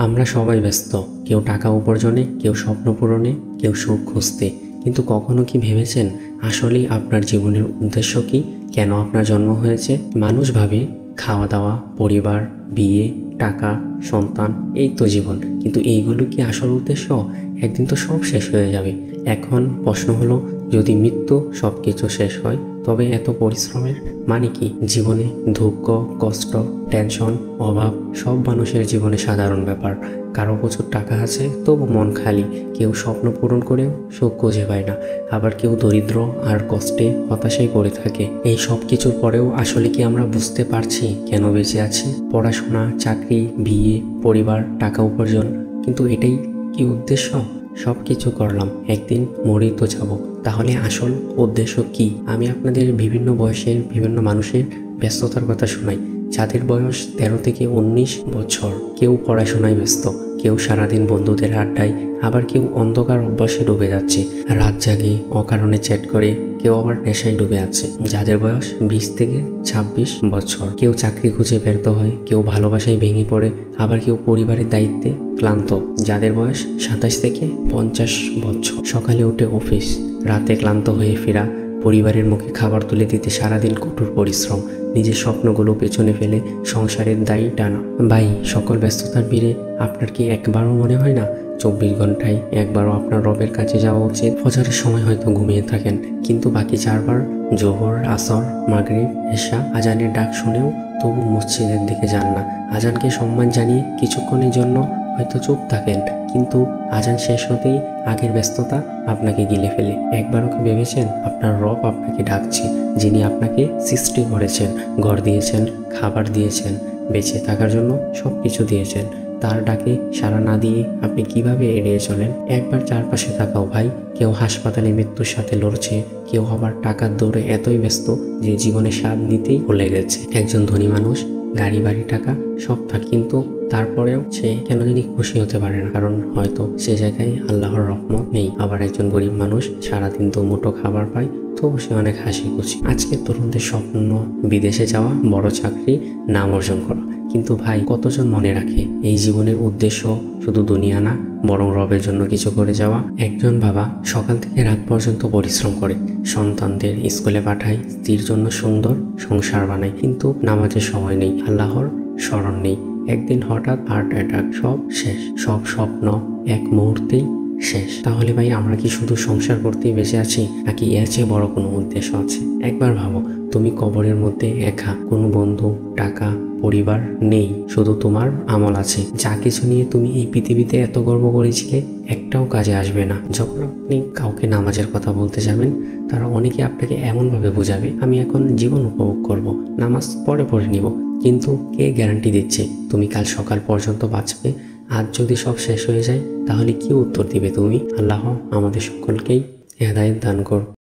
আমরা সবাই ব্যস্ত, কেউ টাকা উপার্জনে, কেউ স্বপ্ন পূরণে, কেউ সুখ খুঁজতে। কিন্তু কখনো কি ভেবেছেন আসলেই আপনার জীবনের উদ্দেশ্য কি? কেন আপনার জন্ম হয়েছে? মানুষ ভাবে খাওয়া দাওয়া, পরিবার, বিয়ে, টাকা, সন্তান, এই তো জীবন। কিন্তু এইগুলো কি আসল উদ্দেশ্য? একদিন তো সব শেষ হয়ে যাবে। এখন প্রশ্ন হলো, যদি মৃত্যু সব কিছু শেষ হয়, তবে এত পরিশ্রমের মানে কি? জীবনে দুঃখ, কষ্ট, টেনশন, অভাব সব মানুষের জীবনে সাধারণ ব্যাপার। কারো প্রচুর টাকা আছে তবু মন খালি, কেউ স্বপ্ন পূরণ করেও সুখ খুঁজে পায় না, আবার কেউ দরিদ্র আর কষ্টে হতাশায় পড়ে থাকে। এই সব কিছুর পরেও আসলে কি আমরা বুঝতে পারছি কেন বেঁচে আছি? পড়াশোনা, চাকরি, বিয়ে, পরিবার, টাকা উপার্জন, কিন্তু এটাই কি উদ্দেশ্য? সব কিছু করলাম, একদিন মরেই তো যাব। তাহলে আসল উদ্দেশ্য কি? আমি আপনাদের বিভিন্ন বয়সের বিভিন্ন মানুষের ব্যস্ততার কথা শোনাই, যাদের বয়স 13 থেকে 19 বছর। কেউ পড়াশোনায় ব্যস্ত, কেউ সারাদিন বন্ধুদের আড্ডায়, আবার কেউ অন্ধকার অভ্যাসে ডুবে যাচ্ছে, রাত জাগে, অকারণে চ্যাট করে, কেউ আবার নেশায় ডুবে আছে। যাদের বয়স 20 থেকে 26 বছর, কেউ চাকরি খুঁজে ব্যর্থ হয়, কেউ ভালোবাসায় ভেঙে পড়ে, আবার কেউ পরিবারের দায়িত্বে ক্লান্ত। যাদের বয়স 27 থেকে 50 বছর, সকালে উঠে অফিস, রাতে ক্লান্ত হয়ে ফেরা, পরিবারের মুখে খাবার তুলে দিতে সারাদিন কঠোর পরিশ্রম, নিজের স্বপ্নগুলো পেছনে ফেলে সংসারের দায়ী টানা। ভাই, সকল ব্যস্ততার ভিড়ে আপনার কি একবারও মনে হয় না 24 ঘন্টায় একবারও আপনার রবের কাছে যাওয়া উচিত? ফজরের সময় হয়তো ঘুমিয়ে থাকেন, কিন্তু বাকি 4 বার জোহর, আসর, মাগরিব, এশা, আজানের ডাক শুনেও তবু মসজিদের দিকে যান না। আজানকে সম্মান জানিয়ে কিছুক্ষণের জন্য হয়তো চুপ থাকেন, কিন্তু আজান শেষ হতেই আগের ব্যস্ততা আপনাকে গিলে ফেলে। একবারও কি ভেবেছেন আপনার রব আপনাকে ডাকছে, যিনি আপনাকে সৃষ্টি করেছেন, ঘর দিয়েছেন, খাবার দিয়েছেন, বেঁচে থাকার জন্য সব কিছু দিয়েছেন? তার ডাকে সাড়া না দিয়ে আপনি কিভাবে এড়িয়ে চলেন? একবার চারপাশে তাকাও ভাই, কেউ হাসপাতালে মৃত্যুর সাথে লড়ছে, কেউ আবার টাকার দৌড়ে এতই ব্যস্ত যে জীবনে স্বাদ নিতেই ভুলে গেছে। একজন ধনী মানুষ, গাড়ি, বাড়ি, টাকা সব থাকে, কিন্তু তারপরেও সে কেন জানি খুশি হতে পারে না, কারণ হয়তো সে জায়গায় আল্লাহর রহমত নেই। আবার একজন গরিব মানুষ সারাদিন দুমুঠো খাবার পায়, তবু সে অনেক হাসি খুশি। আজকের তরুণদের স্বপ্ন বিদেশে যাওয়া, বড় চাকরি, নাম অর্জন করা, কিন্তু ভাই কতজন মনে রাখে এই জীবনের উদ্দেশ্য শুধু দুনিয়া না, বরং রবের জন্য কিছু করে যাওয়া? একজন বাবা সকাল থেকে রাত পর্যন্ত পরিশ্রম করে, সন্তানদের স্কুলে পাঠায়, স্ত্রীর জন্য সুন্দর সংসার বানায়, কিন্তু নামাজের সময় নেই, আল্লাহর স্মরণ নেই। একদিন হঠাৎ হার্ট অ্যাটাক, সব শেষ, সব স্বপ্ন এক মুহূর্তেই শেষ। তাহলে ভাই, আমরা কি শুধু সংসার করতেই বেঁচে আছি, নাকি এর চেয়ে বড় কোনো উদ্দেশ্য আছে? একবার ভাবো, তুমি কবরের মধ্যে একা, কোনো বন্ধু, টাকা, পরিবার নেই, শুধু তোমার আমল আছে। যা কিছু নিয়ে তুমি এই পৃথিবীতে এত গর্ব করেছিলে, একটাও কাজে আসবে না। যখন আপনি কাউকে নামাজের কথা বলতে যাবেন, তারা অনেকে আপনাকে এমনভাবে বোঝাবে, আমি এখন জীবন উপভোগ করব, নামাজ পরে পড়ে নিব। কিন্তু কে গ্যারান্টি দিচ্ছে তুমি কাল সকাল পর্যন্ত বাঁচবে? আজ যদি সব শেষ হয়ে যায়, তাহলে কি উত্তর দিবে তুমি? আল্লাহ আমাদের সকলকেই হেদায়েত দান করুন।